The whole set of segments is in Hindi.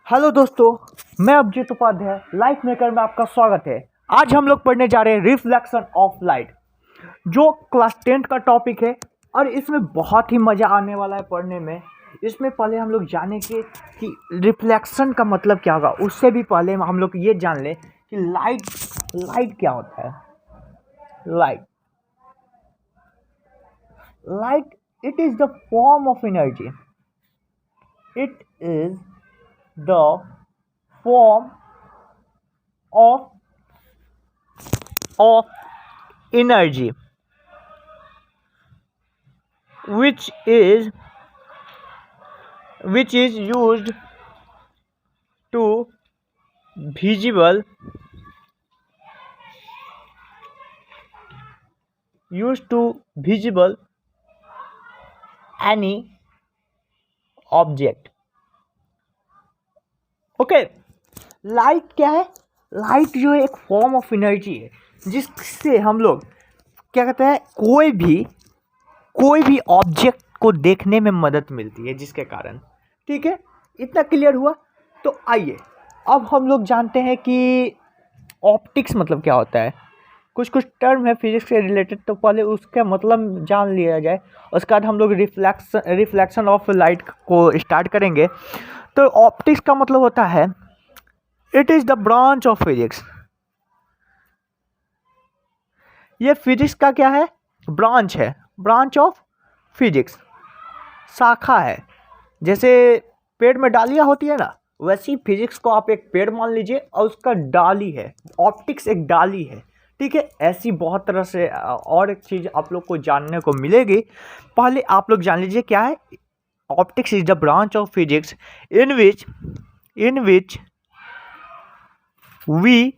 हेलो दोस्तों, मैं अभिजीत उपाध्याय लाइफ मेकर में आपका स्वागत है। आज हम लोग पढ़ने जा रहे हैं रिफ्लेक्शन ऑफ लाइट, जो क्लास 10 का टॉपिक है और इसमें बहुत ही मज़ा आने वाला है पढ़ने में। इसमें पहले हम लोग जानेंगे कि रिफ्लेक्शन का मतलब क्या होगा। उससे भी पहले हम लोग ये जान लें कि लाइट क्या होता है। Light it is the form of energy. It is the form of energy which is used to visible any object। Okay, light क्या है? लाइट जो है एक फॉर्म ऑफ एनर्जी है जिससे हम लोग क्या कहते हैं, कोई भी ऑब्जेक्ट को देखने में मदद मिलती है, जिसके कारण। ठीक है, इतना क्लियर हुआ। तो आइए अब हम लोग जानते हैं कि ऑप्टिक्स मतलब क्या होता है। कुछ टर्म है फिजिक्स से रिलेटेड, तो पहले उसका मतलब जान लिया जाए। उसके बाद हम लोग रिफ्लेक्शन ऑफ लाइट को स्टार्ट करेंगे। तो ऑप्टिक्स का मतलब होता है it is the branch of physics. ये फिजिक्स का क्या है? ब्रांच है, ब्रांच ऑफ फिजिक्स, शाखा है। जैसे पेड़ में डालियाँ होती है ना, वैसी फिजिक्स को आप एक पेड़ मान लीजिए और उसका डाली है। ऑप्टिक्स एक डाली है। ठीक है, ऐसी बहुत तरह से और एक चीज़ आप लोग को जानने को मिलेगी। पहले आप लोग जान लीजिए क्या है। Optics is the branch of physics in which we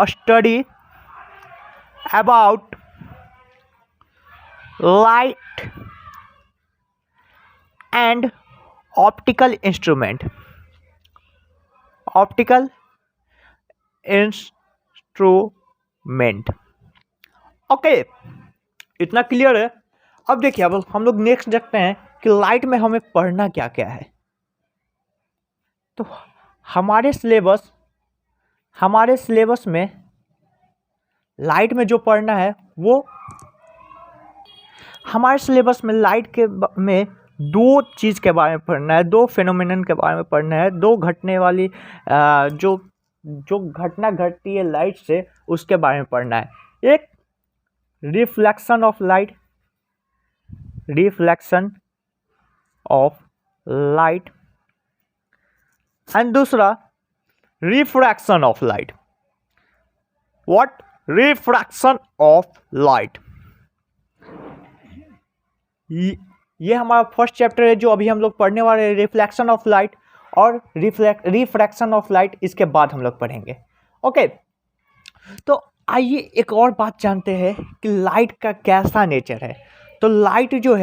study about light and optical instrument। Okay, इतना क्लियर है। अब देखिए, अब हम लोग नेक्स्ट देखते हैं कि लाइट में हमें पढ़ना क्या क्या है। तो हमारे सिलेबस में लाइट में जो पढ़ना है वो हमारे सिलेबस में लाइट के में दो चीज़ के बारे में पढ़ना है, दो फेनोमेनन के बारे में पढ़ना है, दो घटने वाली जो घटना घटती है लाइट से, उसके बारे में पढ़ना है। एक रिफ्लेक्शन ऑफ लाइट एंड दूसरा refraction of light. What? Refraction of light. ये हमारा फर्स्ट चैप्टर है जो अभी हम लोग पढ़ने वाले हैं, रिफ्लेक्शन ऑफ लाइट और रिफ्रैक्शन ऑफ लाइट। इसके बाद हम लोग पढ़ेंगे। ओके, तो आइए एक और बात जानते हैं कि लाइट का कैसा नेचर है। तो लाइट जो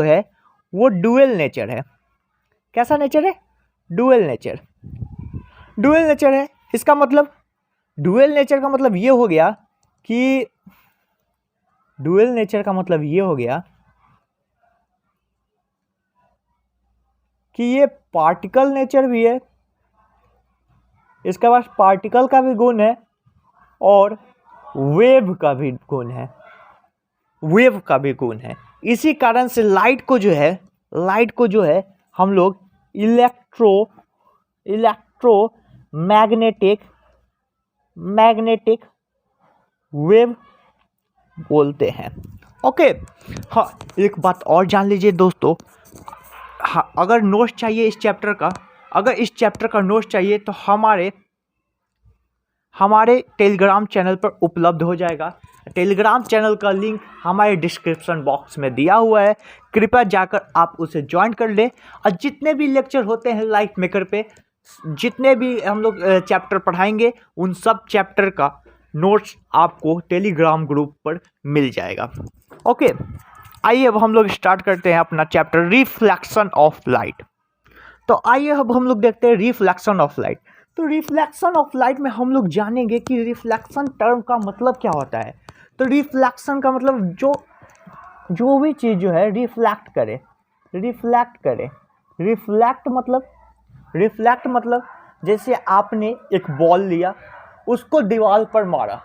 है वो डुअल नेचर है। कैसा नेचर है? डुअल नेचर है। इसका मतलब डुअल नेचर का मतलब ये हो गया कि ये पार्टिकल नेचर भी है, इसके पास पार्टिकल का भी गुण है और वेव का भी गुण है। इसी कारण से लाइट को जो है हम लोग मैग्नेटिक वेव बोलते हैं। ओके, हाँ, एक बात और जान लीजिए दोस्तों। हाँ, अगर नोट्स चाहिए इस चैप्टर का नोट्स चाहिए तो हमारे टेलीग्राम चैनल पर उपलब्ध हो जाएगा। टेलीग्राम चैनल का लिंक हमारे डिस्क्रिप्शन बॉक्स में दिया हुआ है, कृपया जाकर आप उसे ज्वाइन कर लें। और जितने भी लेक्चर होते हैं लाइफ मेकर पे, जितने भी हम लोग चैप्टर पढ़ाएंगे, उन सब चैप्टर का नोट्स आपको टेलीग्राम ग्रुप पर मिल जाएगा। ओके, आइए अब हम लोग स्टार्ट करते हैं अपना चैप्टर रिफ्लेक्शन ऑफ लाइट। तो आइए अब हम लोग देखते हैं रिफ्लेक्शन ऑफ लाइट। तो रिफ्लेक्शन ऑफ लाइट में हम लोग जानेंगे कि रिफ्लेक्शन टर्म का मतलब क्या होता है। तो रिफ्लेक्शन का मतलब जो भी चीज़ जो है रिफ्लेक्ट करे, रिफ्लेक्ट मतलब जैसे आपने एक बॉल लिया, उसको दीवार पर मारा,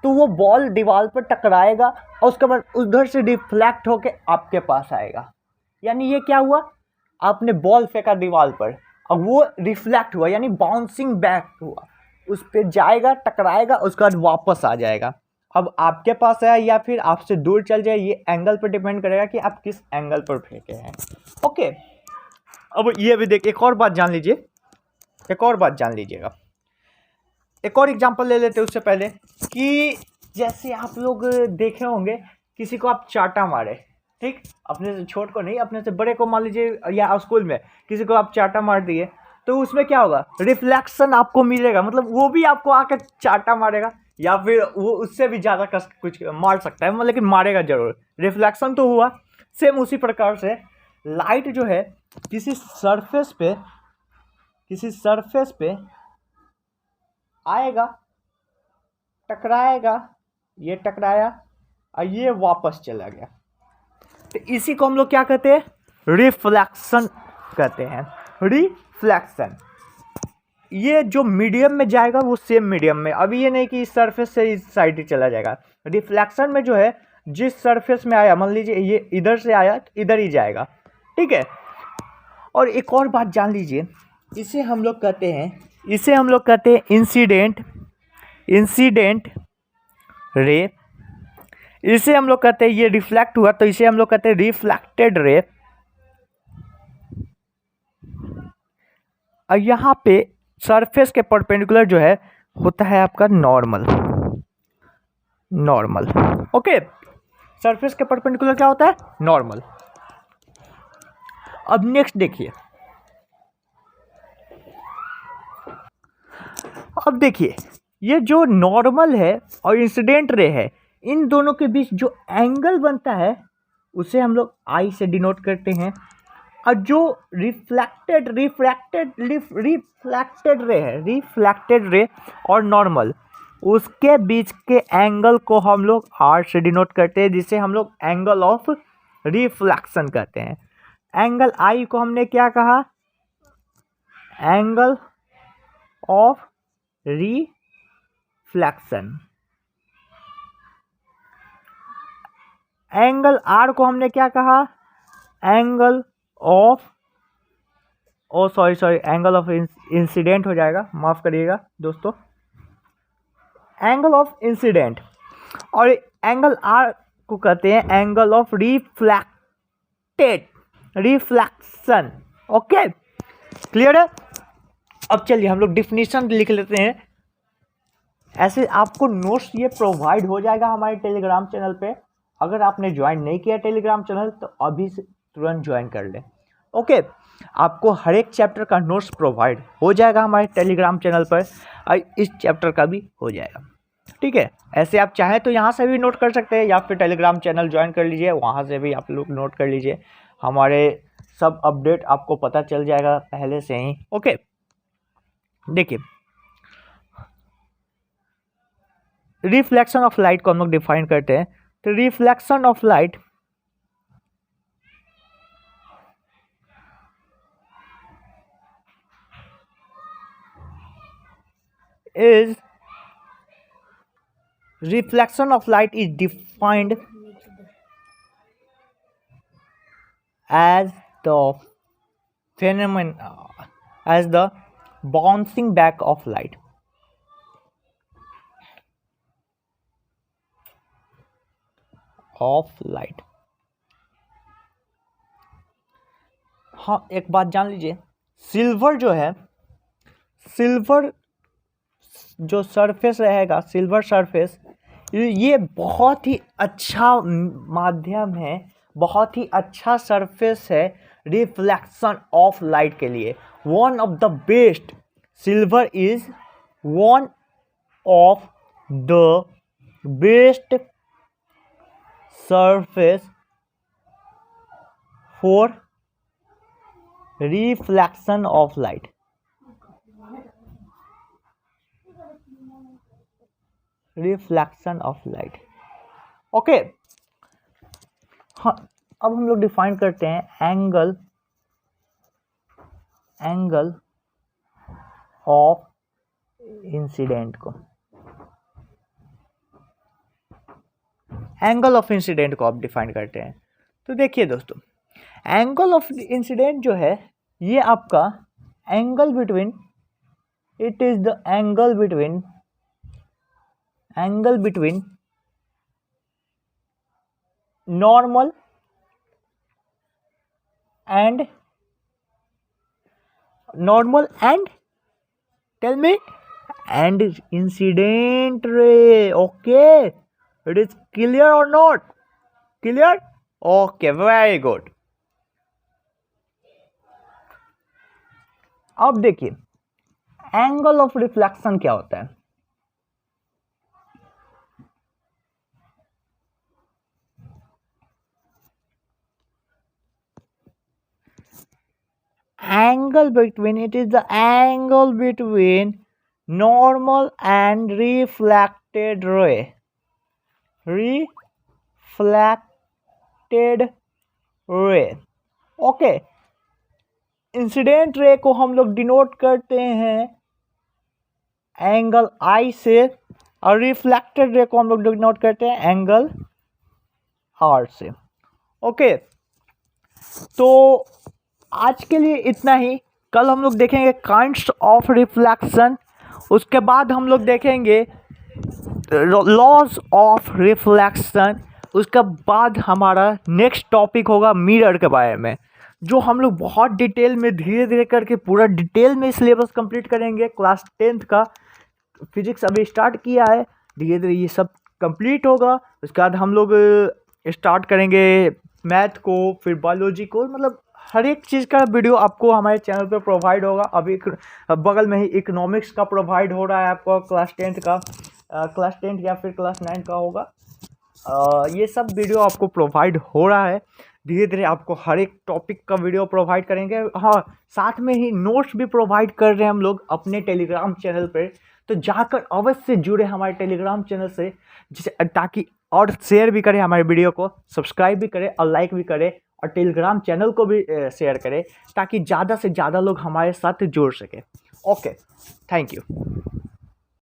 तो वो बॉल दीवार पर टकराएगा और उसके बाद उधर से रिफ्लेक्ट होके आपके पास आएगा। यानी ये क्या हुआ, आपने बॉल फेंका दीवार पर और वो रिफ्लेक्ट हुआ, यानी बाउंसिंग बैक हुआ, उस पर जाएगा, टकराएगा, उसके बाद वापस आ जाएगा। अब आपके पास है या फिर आपसे दूर चल जाए, ये एंगल पर डिपेंड करेगा कि आप किस एंगल पर फेंके हैं। ओके, अब ये भी देखिए, एक और बात जान लीजिएगा। एक और एग्जांपल ले लेते हैं उससे पहले, कि जैसे आप लोग देखे होंगे किसी को आप चाटा मारे, ठीक, अपने से छोट को नहीं, अपने से बड़े को मान लीजिए, या स्कूल में किसी को आप चाटा मार दिए, तो उसमें क्या होगा, रिफ्लेक्शन आपको मिलेगा, मतलब वो भी आपको आकर चाटा मारेगा, या फिर वो उससे भी ज़्यादा कुछ मार सकता है, लेकिन मारेगा जरूर। रिफ्लेक्शन तो हुआ। सेम उसी प्रकार से लाइट जो है किसी सरफेस पे आएगा, टकराएगा, ये टकराया और ये वापस चला गया, तो इसी को हम लोग क्या कहते हैं, रिफ्लेक्शन कहते हैं। रिफ्लेक्शन, ये जो मीडियम में जाएगा वो सेम मीडियम में, अभी ये नहीं कि इस सरफेस से इस साइड ही चला जाएगा। रिफ्लेक्शन में जो है जिस सरफेस में आया, मान लीजिए ये इधर से आया तो इधर ही जाएगा, ठीक है। और एक और बात जान लीजिए, इसे हम लोग कहते हैं इंसिडेंट रे। इसे हम लोग कहते हैं, ये रिफ्लेक्ट हुआ तो इसे हम लोग कहते हैं रिफ्लेक्टेड रे। और यहाँ पे सरफेस के परपेंडिकुलर जो है होता है आपका नॉर्मल। ओके, सरफेस के परपेंडिकुलर क्या होता है, नॉर्मल। अब नेक्स्ट देखिए, अब देखिए ये जो नॉर्मल है और इंसिडेंट रे है, इन दोनों के बीच जो एंगल बनता है उसे हम लोग आई से डिनोट करते हैं। और जो रिफ्लेक्टेड रे और नॉर्मल, उसके बीच के एंगल को हम लोग आर से डिनोट करते हैं, जिसे हम लोग एंगल ऑफ रिफ्लेक्शन कहते हैं। एंगल आई को हमने क्या कहा, angle of reflection. Angle R को हमने क्या कहा, angle of angle of incident हो जाएगा, माफ करिएगा दोस्तों, एंगल ऑफ इंसिडेंट। और एंगल आर को कहते हैं angle of reflection. Okay, clear है। अब चलिए हम लोग डिफिनीशन लिख लेते हैं। ऐसे आपको नोट्स ये प्रोवाइड हो जाएगा हमारे टेलीग्राम चैनल पे। अगर आपने ज्वाइन नहीं किया टेलीग्राम चैनल तो अभी से तुरंत ज्वाइन कर लें। ओके, आपको हर एक चैप्टर का नोट्स प्रोवाइड हो जाएगा हमारे टेलीग्राम चैनल पर, और इस चैप्टर का भी हो जाएगा, ठीक है। ऐसे आप चाहें तो यहाँ से भी नोट कर सकते हैं, या फिर टेलीग्राम चैनल ज्वाइन कर लीजिए, वहाँ से भी आप लोग नोट कर लीजिए। हमारे सब अपडेट आपको पता चल जाएगा पहले से ही। ओके, देखिए रिफ्लेक्शन ऑफ लाइट को हम लोग डिफाइन करते हैं। तो reflection of light is defined as the phenomenon, as the bouncing back of light. हाँ, एक बात जान लीजिए, सिल्वर जो सरफेस रहेगा, सिल्वर सरफेस, ये बहुत ही अच्छा माध्यम है, बहुत ही अच्छा सरफेस है रिफ्लेक्शन ऑफ लाइट के लिए। One of the best, silver is one of the best surface for reflection of light. Reflection of light. Okay, हाँ, अब हम लोग डिफाइन करते हैं एंगल ऑफ इंसिडेंट को, एंगल ऑफ इंसिडेंट को आप डिफाइन करते हैं। तो देखिए दोस्तों, एंगल ऑफ इंसिडेंट जो है ये आपका angle between, it is the angle between normal and tell me and incident ray. Okay, it is clear or not clear? Okay, very good. अब देखिए एंगल ऑफ रिफ्लेक्शन क्या होता है। Angle between, it is the angle between normal and reflected ray, okay. Incident ray को हम लोग डिनोट करते हैं एंगल आई से, और रिफ्लेक्टेड रे को हम लोग डिनोट करते हैं एंगल आर से। ओके, तो आज के लिए इतना ही। कल हम लोग देखेंगे काइंड्स ऑफ रिफ्लेक्शन, उसके बाद हम लोग देखेंगे लॉज ऑफ रिफ्लेक्शन, उसके बाद हमारा नेक्स्ट टॉपिक होगा मिरर के बारे में, जो हम लोग बहुत डिटेल में धीरे धीरे करके पूरा डिटेल में सिलेबस कंप्लीट करेंगे। क्लास 10th का फिजिक्स अभी स्टार्ट किया है, धीरे धीरे ये सब कंप्लीट होगा। उसके बाद हम लोग स्टार्ट करेंगे मैथ को, फिर बायोलॉजी को, मतलब हर एक चीज़ का वीडियो आपको हमारे चैनल पे प्रोवाइड होगा। अभी बगल में ही इकोनॉमिक्स का प्रोवाइड हो रहा है आपको, क्लास 10th का, क्लास 10th या फिर क्लास 9 का होगा। ये सब वीडियो आपको प्रोवाइड हो रहा है। धीरे धीरे आपको हर एक टॉपिक का वीडियो प्रोवाइड करेंगे। हाँ, साथ में ही नोट्स भी प्रोवाइड कर रहे हैं हम लोग अपने टेलीग्राम चैनल पर, तो जाकर अवश्य जुड़े हमारे टेलीग्राम चैनल से, जिसे ताकि और शेयर भी करें हमारे वीडियो को, सब्सक्राइब भी करें और लाइक भी करें, और टेलीग्राम चैनल को भी शेयर करें, ताकि ज़्यादा से ज़्यादा लोग हमारे साथ जुड़ सके। Okay, thank you.